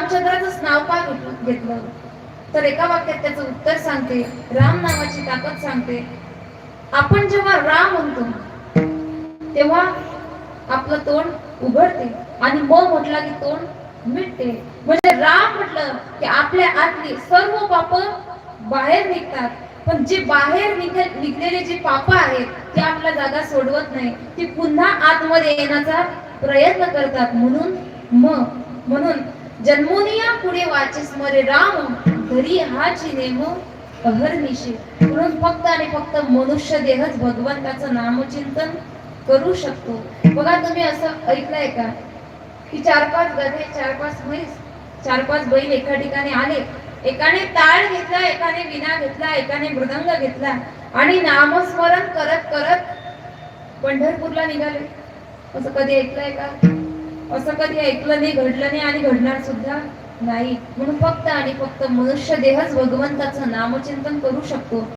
रामचंद्राचंच नाव का घेतलं? तर एका वाक्यात त्याचं उत्तर सांगते, राम नावाची ताकद सांगते. आपण जेव्हा राम म्हणतो तेव्हा आपलं तोंड उघडते आणि म म्हटला की तोंड मिटते. म्हणजे राम म्हटलं की आपल्या आतली सर्व पाप बाहेर निघतात. पण जे बाहेर निघलेले जे पाप आहेत ते आपल्या जागा सोडवत नाही, ती पुन्हा आतमध्ये येण्याचा प्रयत्न करतात. म्हणून जन्मोनिया पुढे वाचेस मरे राम, धरी हाची नेम अहर्निशी. म्हणून फक्त आणि फक्त मनुष्य देहच भगवंताचं नामचिंतन करू शकतो. बघा, तुम्ही असं ऐकलंय का की 4-5 गधे, 4-5 म्हैस, 4-5 बैल एका ठिकाणी आले, एकाने टाळ घेतला, एकाने विणा घेतला, एकाने मृदंग घेतला आणि नामस्मरण करत करत पंढरपूरला निघाले. असं कधी ऐकलंय का? असं कधी ऐकलं नाही, घडलं नाही आणि घडणार सुद्धा नाही. म्हणून फक्त आणि फक्त मनुष्य देहच भगवंताचं नामचिंतन करू शकतो.